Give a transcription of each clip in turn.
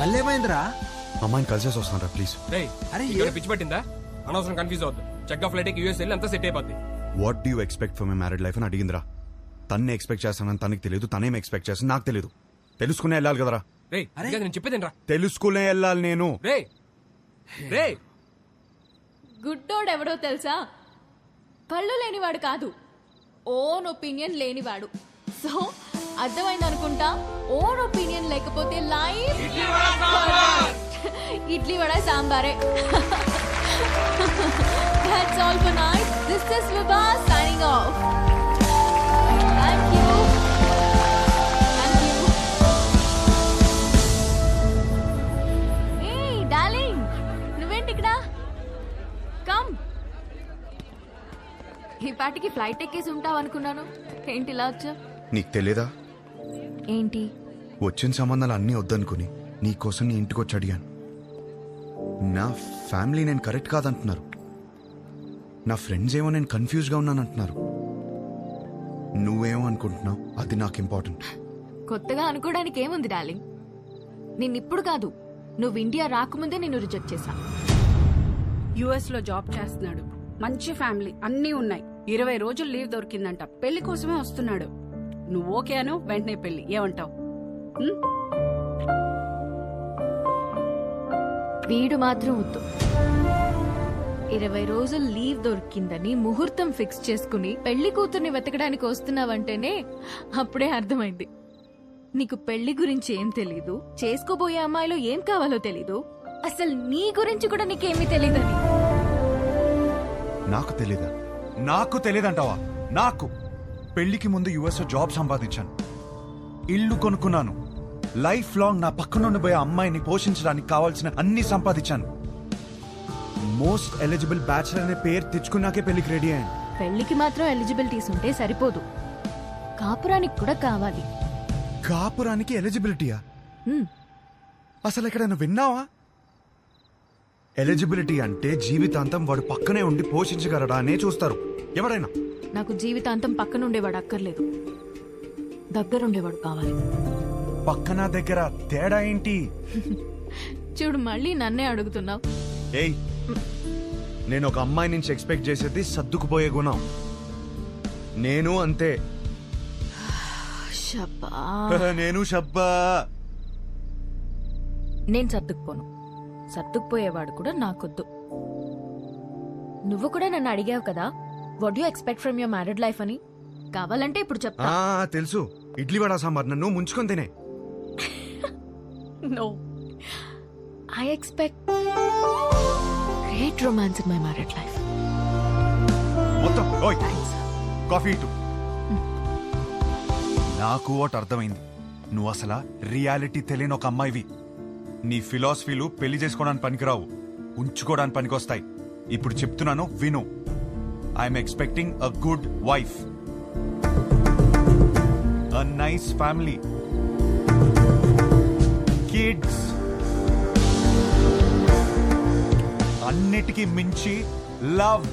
మళ్ళీ ఏమైందిరా? అమ్మాయిని కలిసేసి వస్తాను ప్లీజ్. అరే ఇక్కడ పిచ్చి పట్టిందా? అనవసరం కన్ఫ్యూజ్ అవుద్దు. చెక్ ఆఫ్ ఫ్లైట్ యూఎస్ వెళ్ళి అంతా సెట్ అయిపోద్ది. What do you expect for my married life అని అడిగిందిరా. తన్నే ఎక్స్పెక్ట్ చేస్తానని తనకి తెలియదు, తనేం ఎక్స్పెక్ట్ చేస్తాను నాకు తెలియదు. తెలుసుకునే వెళ్ళాలి కదరా. నేను చెప్పేదేనరా. తెలుసుకునే వెళ్ళాలి నేను. రే గుడ్డోడు ఎవడో తెలుసా? కళ్ళు లేనివాడు కాదు, ఓన్ ఒపీనియన్ లేనివాడు. సో అర్థమైంది అనుకుంటా. ఓన్ ఒపీనియన్ లేకపోతే లైఫ్ ఇడ్లీ వడ సాంబారే. That's all for night. This is Vibha signing off. Thank you. Thank you. Hey, darling. నువ్వేంటి ఇక్కడ? Come. ఈ పాటికి ఫ్లైట్ ఎక్కేసి ఉంటావు అనుకున్నాను. ఏంటి ఇలా వచ్చా? నీకు తెలియదా? ఏంటి? వచ్చిన సంబంధాలు అన్నీ వద్దనుకుని నీకోసం నీ ఇంటికి వచ్చి అడిగాను. నా ఫ్యామిలీ నేను కరెక్ట్ కాదంటున్నారు. నా ఫ్రెండ్స్ ఏమో నేను కన్ఫ్యూజ్గా ఉన్నానంటున్నారు. నువ్వేమో అనుకుంటున్నావు, అది నాకు ఇంపార్టెంట్. కొత్తగా అనుకోవడానికి ఏముంది డార్లింగ్? నిన్నిప్పుడు కాదు, నువ్వు ఇండియా రాకముందే నిన్ను రిజెక్ట్ చేశా. యుఎస్ లో జాబ్ చేస్తున్నాడు, మంచి ఫ్యామిలీ అన్నీ ఉన్నాయి. 20 రోజులు లీవ్ దొరికిందంట. పెళ్లి కోసమే వస్తున్నాడు. నువ్వు ఓకే అను, వెంటనే పెళ్లి. ఏమంటావు? వీడు మాత్రం వద్దు. 20 రోజులు లీవ్ దొరికిందని ముహూర్తం ఫిక్స్ చేసుకుని పెళ్లి కూతుర్ని వెతకడానికి వస్తున్నావంటేనే అప్పుడే అర్థమైంది నీకు పెళ్లి గురించి ఏం తెలీదు, చేసుకోబోయే అమ్మాయిలో ఏం కావాలో తెలీదు, అసలు నీ గురించి కూడా నీకేమీ తెలీదని. నాకు తెలీదా? నాకు తెలియదంటావా? నాకు పెళ్లికి ముందు యుఎస్ జాబ్ సంపాదించాను, ఇల్లు కొనుక్కున్నాను, లైఫ్ లాంగ్ నా పక్కనుండిపోయే అమ్మాయిని పోషించడానికి కావాల్సిన అన్ని సంపాదించాను. మోస్ట్ ఎలిజిబుల్ బ్యాచిలర్ అనే పేరు తెచ్చుకున్నాకే పెళ్లికి రెడీ అయ్యాను. పెళ్లికి మాత్రం ఎలిజిబిలిటీస్ ఉంటే సరిపోదు, కాపురానికి కూడా కావాలి. కాపురానికి ఎలిజిబిలిటీయా? హ్మ్. అసలు ఎక్కడైనా విన్నావా? ఎలిజిబిలిటీ అంటే జీవితాంతం వాడు పక్కనే ఉండి పోషించగలడా అనే చూస్తారు ఎవరైనా. నాకు జీవితాంతం పక్కనుండేవాడు అక్కర్లేదు, దగ్గరుండేవాడు కావాలి. పక్కన దగ్గర తేడా ఏంటి? చూడు, మళ్ళీ నన్నే అడుగుతున్నావు. ఏయ్, నేను ఒక అమ్మాయి నుంచి ఎక్స్పెక్ట్ చేసేది సర్దుకుపోయే గుణం. నేను అంతే. షబ్బా. నేను షబ్బా. నేను సర్దుకుపోను, సర్దుకుపోయేవాడు కూడా నాకొద్దు. నువ్వు కూడా నన్ను అడిగావు కదా, what you expect from your married life అని. కావాలంటే ఇప్పుడు చెప్తా. తెలుసు, ఇడ్లీ వడ సాంబార్ నన్ను ముంచుకొని తినే. No. I expect great romance in my married life. మొత్తం ఓయ్, Thanks. కాఫీ ఇటు. నాకు ఒకటి అర్థమైంది, నువ్వు అసలు రియాలిటీ తెలియని ఒక అమ్మాయివి. నీ ఫిలాసఫీలు పెళ్లి చేసుకోవడానికి పనికిరావు, ఉంచుకోవడానికి పనికొస్తాయి. ఇప్పుడు చెప్తున్నాను విను. I'm expecting a good wife, a nice family, kids, అన్నిటికీ మించి లవ్.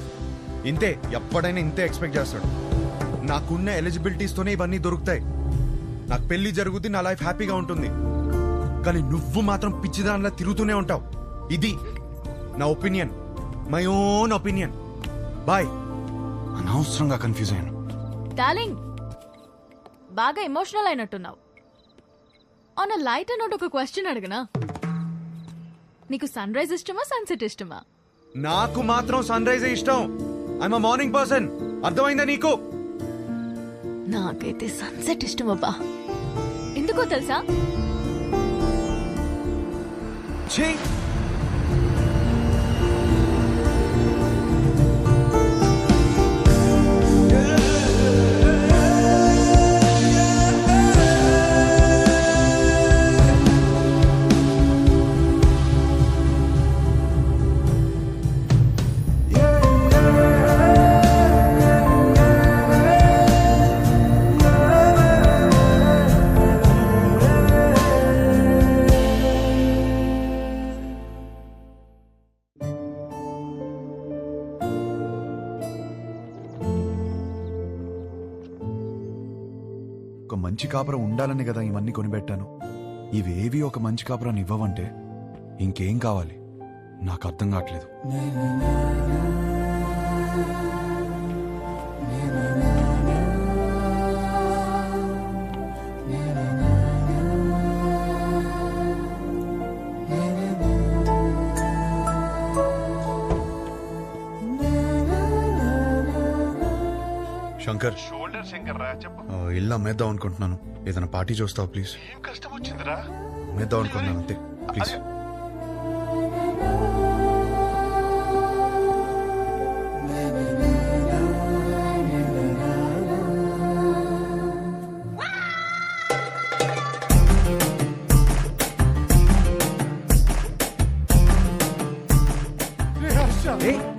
ఇంతే, ఎప్పుడైనా ఇంతే ఎక్స్పెక్ట్ చేస్తాడు. నాకున్న ఎలిజిబిలిటీస్ తోనే ఇవన్నీ దొరుకుతాయి. నాకు పెళ్లి జరుగుద్ది, నా లైఫ్ హ్యాపీగా ఉంటుంది. కానీ నువ్వు మాత్రం పిచ్చిదానిలా తిరుగుతూనే ఉంటావు. ఇది నా opinion, my own opinion. Bye. అనవసరంగా కన్ఫ్యూజ్ అయ్యాను. డార్లింగ్, బాగా ఎమోషనల్ అయినట్టున్నావు. ఆన్ అ లైటర్ నోట్ ఒక క్వశ్చన్ అడగనా? నీకు సన్ రైజ్ ఇష్టమా, సన్సెట్ ఇష్టమా? నాకు మాత్రం సన్ రైజ్ ఇష్టం. I'm a morning person. అర్థమైందా నీకు? నాకైతే సన్సెట్ ఇష్టం అబ్బా. ఎందుకో తెలుసా? ఛీ, ఒక మంచి కాపురం ఉండాలని కదా ఇవన్నీ కొనిపెట్టాను. ఇవేవి ఒక మంచి కాపురాన్ని ఇవ్వవంటే ఇంకేం కావాలి నాకు అర్థం కావట్లేదు. శంకర్, షోల్డర్ శంకర్ రా, చెప్పు. ఇల్లు అమ్మేద్దాం అనుకుంటున్నాను. ఏదైనా పార్టీ చూస్తావు ప్లీజ్? ఏం కష్టం వచ్చిందిరా? అమ్మేద్దాం అనుకుంటున్నాను అంతే, ప్లీజ్.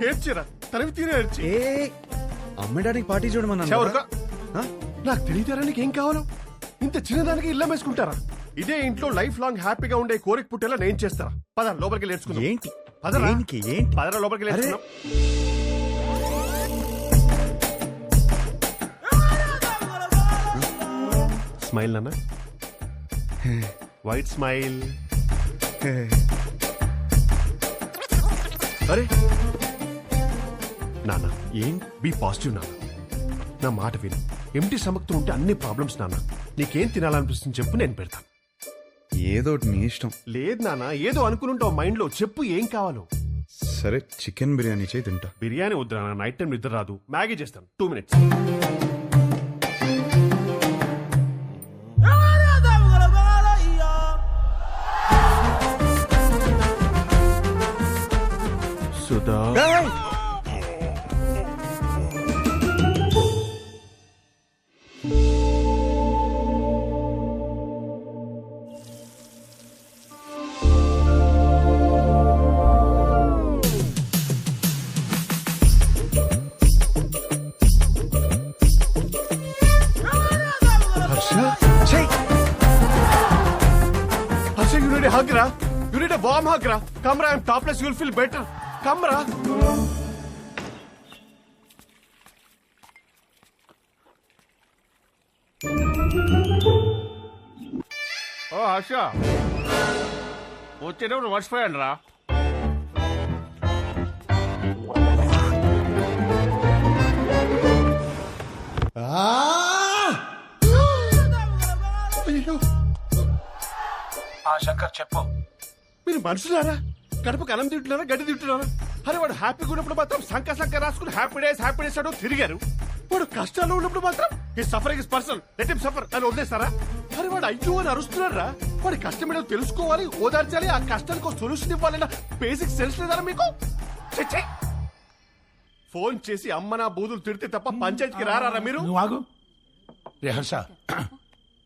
ఏడ్చిరా, తనవి తీరే ఏడ్చి. అమ్మేడానికి పార్టీ చూడమన్నా. ఎవరుగా? నాకు తెలియతారా నీకేం కావాలో? ఇంత చిన్నదానికి ఇల్లం వేసుకుంటారా? ఇదే ఇంట్లో లైఫ్ లాంగ్ హ్యాపీగా ఉండే కోరిక పుట్టేలా నేను చేస్తారా? పద లోపలికి నేర్చుకుందాం. ఏంటి పదరా. ఏంటి ఏంటి? పదరా లోపలికి నేర్చుకుందాం. స్మైల్ నాన్న, వైట్ స్మైల్. అరే నాన్న ఏం బీ పాజిటివ్ నాన్న, నా మాట విను. ఎంటీ స్టమక్ తో ఉంటే అన్ని ప్రాబ్లమ్స్ నాన్న. నీకేం తినాలనిపిస్తుంది చెప్పు, నేను పెడతాను. ఏదో ఒకటి నీ ఇష్టం. లేదు నాన్న, ఏదో అనుకునుంటావు మైండ్ లో, చెప్పు ఏం కావాలో. సరే చికెన్ బిర్యానీ చేయి తింటా. బిర్యానీ వద్దు నాన్న, నైట్ టైం నిద్ర రాదు. మ్యాగీ చేస్తాను, 2 minutes. Sudha, you need a hug, ra? You need a warm hug, ra? Come, ra, I'm topless, you'll feel better. Come, ra. ఓ హర్ష, వచ్చేటప్పుడు మర్చిపోయాను రా. శంకర్ చెప్పు. మీరు మనుషులారా? కడుపుకి అన్నం తింటున్నారా, గడ్డి తింటున్నారా? అరే వాడు హ్యాపీగా ఉన్నప్పుడు మాత్రం సంక రాసుకుని హ్యాపీ డేస్ అంటూ తిరిగారు. వాడు కష్టాల్లో ఉన్నప్పుడు మాత్రం ఈ suffering is personal, let him suffer అని వదిలేస్తారా? అరే వాడు అయ్యో అని అరుస్తున్నారా? వాడి కష్టం ఏంటో తెలుసుకోవాలి, ఓదార్చాలి, ఆ కష్టానికి సొల్యూషన్ ఇవ్వాలన్న బేసిక్ సెన్స్ లేదారా మీకు? ఛే! ఫోన్ చేసి అమ్మ నా బూదులు తిడితే తప్ప పంచాయతీకి రారా మీరు? నువ్వు ఆగు. రే హర్ష,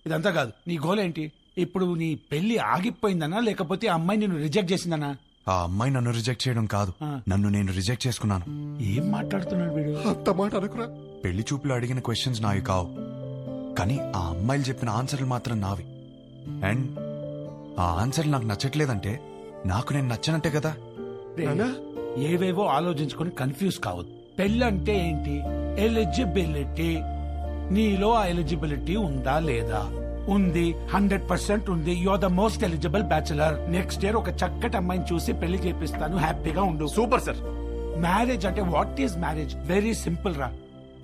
ఇదంతా కాదు. నీ గోల్ ఏంటి? ఇప్పుడు నీ పెళ్లి ఆగిపోయిందనా లేకపోతే ఆ అమ్మాయి నిన్ను రిజెక్ట్ చేసిందనా? ఆ అమ్మాయి నన్ను రిజెక్ట్ చేయడం కాదు, నన్ను నేను రిజెక్ట్ చేసుకున్నాను. ఏం మాట్లాడుతున్నాడు వీడు? అంత మాట అనుకురా. పెళ్లి చూపులు అడిగిన క్వశ్చన్స్ నావి కావు, కానీ ఆ అమ్మాయిలు చెప్పిన ఆన్సర్లు మాత్రం నావి. అండ్ ఆ ఆన్సర్లు నాకు నచ్చట్లేదంటే నాకు నేను నచ్చనంటే కదా. ఏవేవో ఆలోచించుకొని కన్ఫ్యూజ్ కావద్దు. పెళ్లి అంటే ఏంటి? ఎలిజిబిలిటీ. నీలో ఆ ఎలిజిబిలిటీ ఉందా లేదా? ఉంది, 100% ఉంది. You are the most eligible bachelor. Next year ఒక చక్కటి అమ్మాయిని చూసి పెళ్లి చేపిస్తాను, హ్యాపీగా ఉండు. Super sir. మ్యారేజ్ అంటే what is marriage? Very simple రా.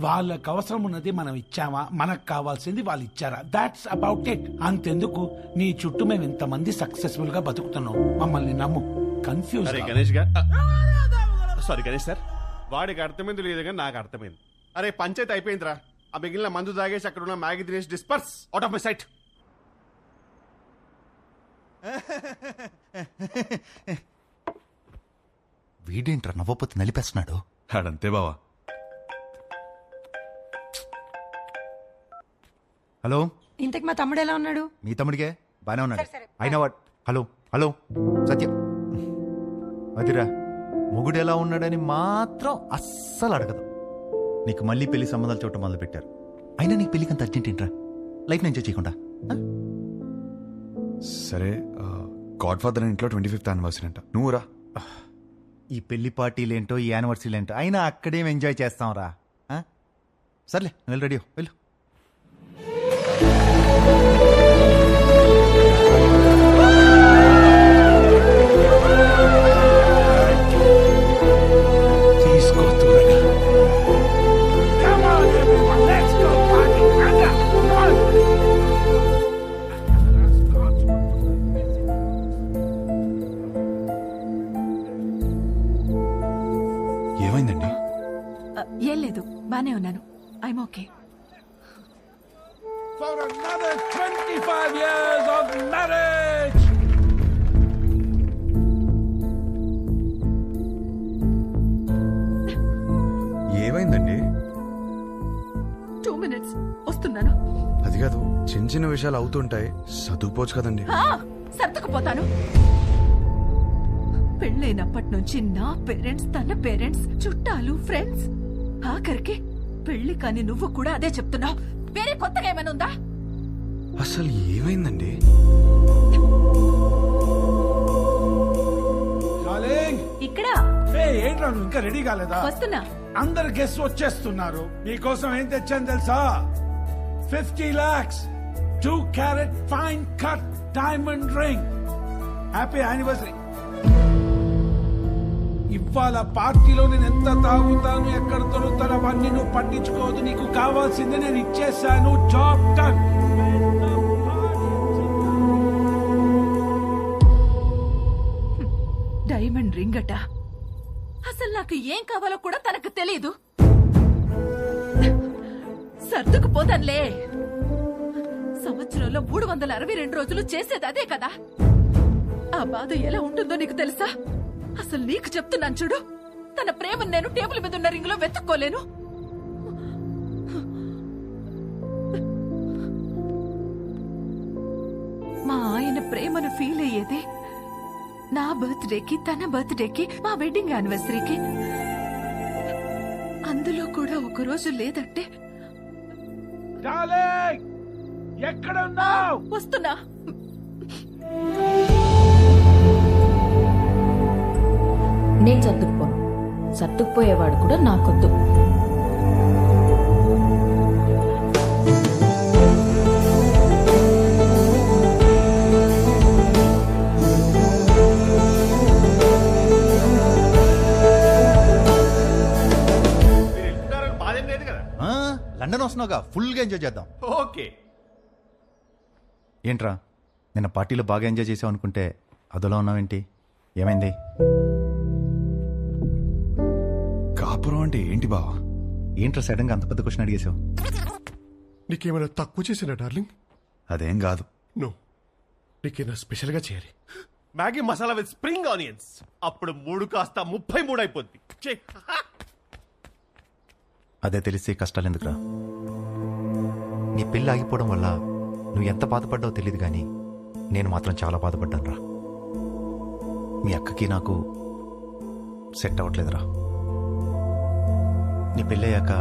వాళ్ళకి అవసరం ఉన్నది మనం ఇచ్చామా, మనకు కావాల్సింది వాళ్ళు ఇచ్చారా? That's about it. అంతెందుకు, నీ చుట్టూ మేము ఇంతమంది సక్సెస్ఫుల్ గా బతుకుతున్నాం, మమ్మల్ని నమ్ము. Confuse. Ganesh sorry Ganesh sir, వాడికి అర్థమైంది లేదు కానీ నాకు అర్థమైంది. అరే పంచాయతీ అయిపోయిందిరా. ఆ మిగిలిన మందు తాగేసి అక్కడ ఉన్న మ్యాగీ తినేసి disperse out of my sight. వీడేంట్రా నవ్వపోతే నలిపేస్తున్నాడు. అడంతే బావా. హలో, ఇంతకు మా తమ్ముడు ఎలా ఉన్నాడు? మీ తమ్ముడికే బానే ఉన్నాడు. అయినా వాడు హలో హలో సత్యం అదిరా, మొగుడు ఎలా ఉన్నాడని మాత్రం అస్సలు అడగదు. నీకు మళ్ళీ పెళ్లి సంబంధాలు చూడటం మొదలు పెట్టారు. అయినా నీకు పెళ్లికి అంత అర్జెంట్ ఏంట్రా? లైఫ్ ఎంజాయ్ చేయకుండా? సరే, గాడ్ ఫాదర్ ఇంట్లో 25th యానివర్సరీ అంట, నువ్వు రా. ఈ పెళ్లి పార్టీలేంటో ఈ యానివర్సరీలేంటో, అయినా అక్కడేం ఎంజాయ్ చేస్తాం రా. సర్లే, వెళ్ళి రెడీ వెళ్ళు. 25 years of marriage. ఏమైందండి? 2 minutes వస్తున్నాను. అది కాదు, చిన్న చిన్న విషయాలు అవుతుంటాయి, చదువుకోవచ్చు కదండి. సర్దుకుపోతాను. పెళ్ళైనప్పటి నుంచి నా పేరెంట్స్, తన పేరెంట్స్, చుట్టాలు, ఫ్రెండ్స్, ఆఖరికి పెళ్లి కాని నువ్వు కూడా అదే చెప్తున్నావు. వేరే కొత్తగా ఏమైనా ఉందా? అసలు ఏమైందండి? డార్లింగ్, ఇక్కడ ఏంట్రా నువ్వు ఇంకా రెడీ కాలేదా? వస్తున్నా. అందరు గెస్ట్ వచ్చేస్తున్నారు. మీకోసం ఏం తెచ్చాను తెలుసా? 50 lakhs 2 carat fine cut diamond ring. Happy anniversary. ఇవాళ పార్టీలో నేను ఎంత తాగుతాను, ఎక్కడ దొరుకుతాను అవన్నీ నువ్వు పట్టించుకోవద్దు. నీకు కావాల్సింది నేను ఇచ్చేసాను. Job done. డైమండ్ రింగ్ అట. అసలు నాకు ఏం కావాలో కూడా తనకు తెలీదు. సర్దుకుపోతానులే. సంవత్సరంలో 362 రోజులు చేసేది అదే కదా. ఆ బాధ ఎలా ఉంటుందో నీకు తెలుసా? అసలు నీకు చెప్తున్నాను చూడు, తన ప్రేమను నేను టేబుల్ మీద ఉన్న రింగ్ లో వెతుక్కోలేను. మా ఆయన ప్రేమను ఫీల్ అయ్యేది నా బర్త్డేకి, తన బర్త్డేకి, మా వెడ్డింగ్ యానివర్సరీకి. అందులో కూడా ఒక రోజు లేదంటే డార్లింగ్, ఎక్కడ ఉన్నావు? వస్తున్నా. నేను సర్దుకుపోను. సర్దుకుపోయేవాడు కూడా నాకొద్దు. మీరు వెళ్తున్నారని బాధ ఏం లేదు కదా? లండన్ వస్తున్నావుగా, ఫుల్ గా ఎంజాయ్ చేద్దాం. ఓకే. ఏంట్రా నిన్న పార్టీలో బాగా ఎంజాయ్ చేసావు అనుకుంటే అదోలా ఉన్నావేంటి? ఏమైంది? కాపురం అంటే ఏంటి బావా? ఏంట్రా సడన్ గా అంత పెద్ద క్వశ్చన్ అడిగేసావు? నీకేమైనా తక్కువ చేసినా డార్లింగ్? అదేం కాదు. నో, నీకేమైనా స్పెషల్ గా చేయాలి. Maggi masala with spring onions. అప్పుడు 3 కాస్త 33 అయిపోద్ది. చెయ్. అదే తెలిసి కష్టాలు ఎందుకురా? నీ పెళ్ళి ఆగిపోవడం వల్ల నువ్వు ఎంత బాధపడ్డావో తెలియదు కానీ నేను మాత్రం చాలా బాధపడ్డాను రా. మీ అక్కకి నాకు సెట్ అవ్వట్లేదురా. నీ పెళ్ళయ్యాక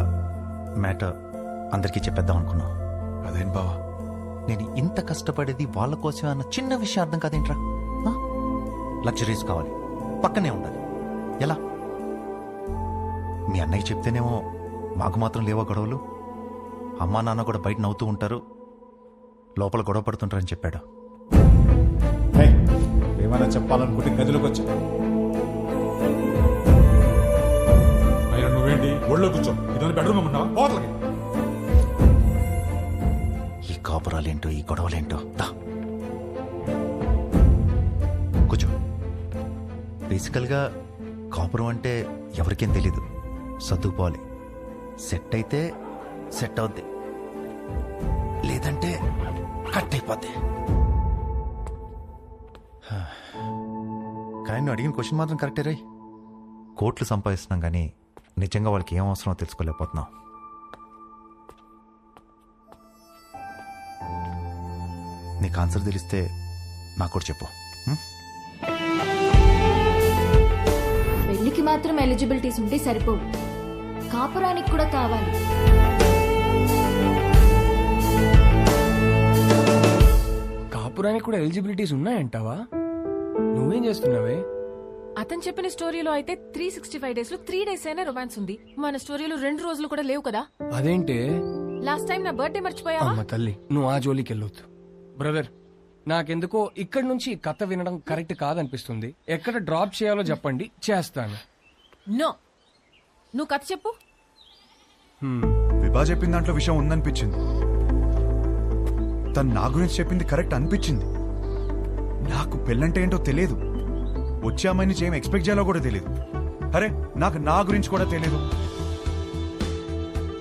మ్యాటర్ అందరికీ చెప్పేద్దాం అనుకున్నావు. అదేం బావా? నేను ఇంత కష్టపడేది వాళ్ళ కోసమే అన్న చిన్న విషయం అర్థం కాదేంట్రా? లగ్జరీస్ కావాలి, పక్కనే ఉండాలి. ఎలా? మీ అన్నయ్య చెప్తేనేమో మాకు మాత్రం లేవో గొడవలు, అమ్మా నాన్న కూడా బయట నవ్వుతూ ఉంటారు, లోపల గొడవ పడుతుంటారని చెప్పాడు. ఏమైనా చెప్పాలనుకుంటే గదిలోకి వచ్చా. అయినా నువ్వేంటి ఒళ్ళో కూర్చో. ఇదని బెడ్రూమ్ ఉన్నావా? పోతలకి. ఈ కాపురాలేంటో, ఈ గొడవలేంటో. దా కూర్చో. బేసికల్గా కాపురం అంటే ఎవరికేం తెలీదు. సర్దుకుపోవాలి. సెట్ అయితే సెట్ అవుద్ది, లేదంటే కట్ అయిపోద్ది. కానీ నువ్వు అడిగిన క్వశ్చన్ మాత్రం కరెక్టే రై. కోట్లు సంపాదిస్తున్నాం కానీ నిజంగా వాళ్ళకి ఏం అవసరమో తెలుసుకోలేకపోతున్నాం. నీకు ఆన్సర్ తెలిస్తే నాకు కూడా చెప్పు. పెళ్లికి మాత్రం ఎలిజిబిలిటీస్ ఉంటే సరిపోవు, కాపురానికి కూడా కావాలి. కాపురానికి కూడా ఎలిజిబిలిటీస్ ఉన్నాయంటావా? నువ్వేం చేస్తున్నావే? అతను చెప్పిన స్టోరీలో అయితే 365 days లో 3 days అయినా రొమాన్స్ ఉంది. మన స్టోరీలో 2 రోజులు కూడా లేవు కదా. అదేంటే? లాస్ట్ టైం నా బర్త్డే మర్చిపోయావా? అమ్మ తల్లి, నువ్వు ఆ జోలికి వెళ్ళొద్దు. బ్రదర్, నాకెందుకో ఇక్కడి నుంచి కథ వినడం కరెక్ట్ కాదనిపిస్తుంది. ఎక్కడ డ్రాప్ చేయాలో చెప్పండి, చేస్తాను. నో, నువ్వు కథ చెప్పు. విభా చెప్పిన దాంట్లో విషయం ఉందనిపించింది. తను నా గురించి చెప్పింది కరెక్ట్ అనిపించింది. నాకు పెళ్ళంటే ఏంటో తెలియదు. వచ్చే అమ్మాయి నుంచి ఏం ఎక్స్పెక్ట్ చేయాలో కూడా తెలియదు. అరే, నాకు నా గురించి కూడా తెలియదు.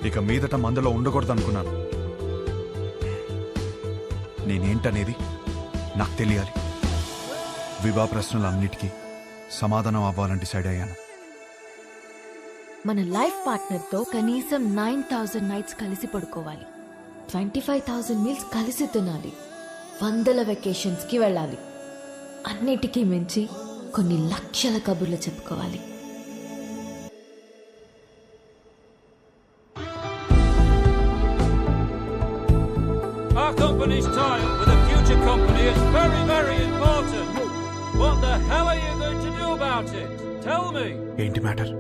ఇక మీదట మందలో ఉండకూడదు అనుకున్నాను. నేనేంటనేది నాకు తెలియాలి. వివాహ ప్రశ్నలన్నిటికీ సమాధానం అవ్వాలని డిసైడ్ అయ్యాను. మన లైఫ్ పార్ట్నర్ తో కనీసం 9,000 నైట్స్ కలిసి పడుకోవాలి, 25,000 మీల్స్ కలిసి తినాలి, 100 వెకేషన్స్ కి వెళ్ళాలి, అన్నిటికీ మించి కొన్ని లక్షల కబుర్లు చెప్పుకోవాలి. Our company's tie-up with a future company is very, very important. What the hell are you going to do about it? Tell me. ఏంటి మ్యాటర్?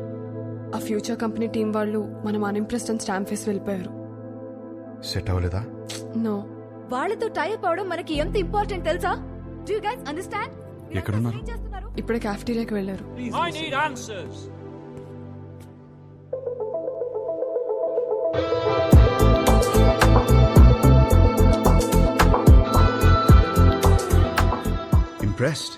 ఆ ఫ్యూచర్ కంపెనీ టీం వాళ్ళు మనం అన్ఇంప్రెస్డ్ అని స్టాంప్ వేసి వెళ్ళిపోయారు. సెట్ అవ్వలేదా? నో. వాళ్ళతో టైప్ అవడం మనకి ఎంత ఇంపార్టెంట్ తెలుసా? Do you guys understand? ఎక్కడున్నారు? ఇప్పుడే క్యాఫ్టీరియాకి వెళ్ళారు. I need answers. Impressed?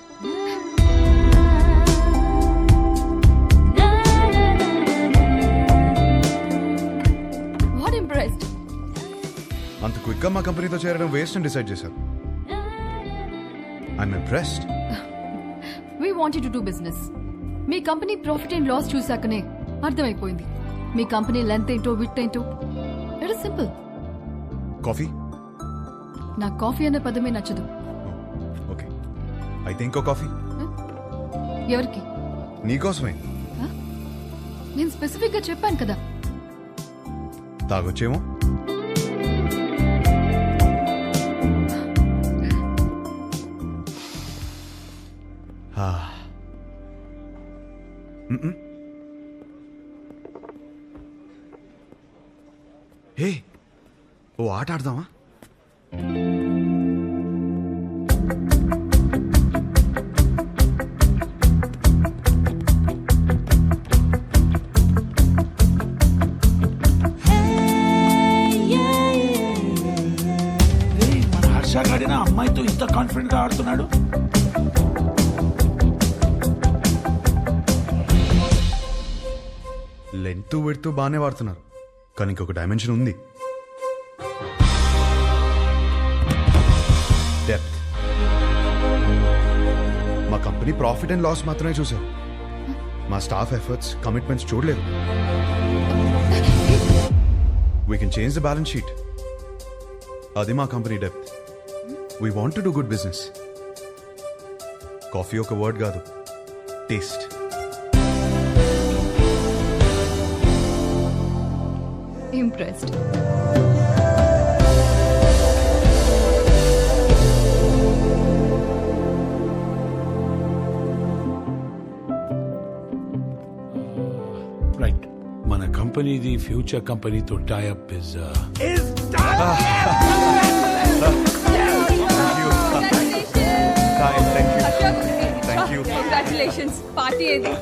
What impressed? అంత క్విక్ గా మా కంపెనీతో చేరడం వేస్ట్ అని డిసైడ్ చేశారు. I'm impressed. We wanted to do business. మీ కంపెనీ ప్రాఫిట్ అండ్ లాస్ చూసాకనే అర్థమైపోయింది. మీ కంపెనీ లెంత్ ఏంటో విత్ ఏంటో. It is simple. కాఫీ? నాకు కాఫీ అనే పదమే నచ్చదు. ఓకే, అయితే ఇంకో కాఫీ. ఎవరికి? నీకోసమే. నేను స్పెసిఫిక్ గా చెప్పాను కదా. తాగొచ్చేమో. హే, ఓ ఆట ఆడదామా? మన హర్ష గాడిన అమ్మాయితో ఇంత కాన్ఫిడెంట్ గా ఆడుతున్నాడు. లెంత్ విడ్త్ బాగానే వాడుతున్నారు, కానీ ఇంకొక డైమెన్షన్ ఉంది. డెప్త్. మా కంపెనీ ప్రాఫిట్ అండ్ లాస్ మాత్రమే చూసారు, మా స్టాఫ్ ఎఫర్ట్స్, కమిట్మెంట్స్ చూడలేదు. We can change the balance sheet. అది మా company depth. We want to do good business. Coffee ఒక వర్డ్ కాదు, టేస్ట్. Impressed. రైట్, మన కంపెనీది ఫ్యూచర్ కంపెనీతో tie up is thank you. Congratulations. Party ఏది?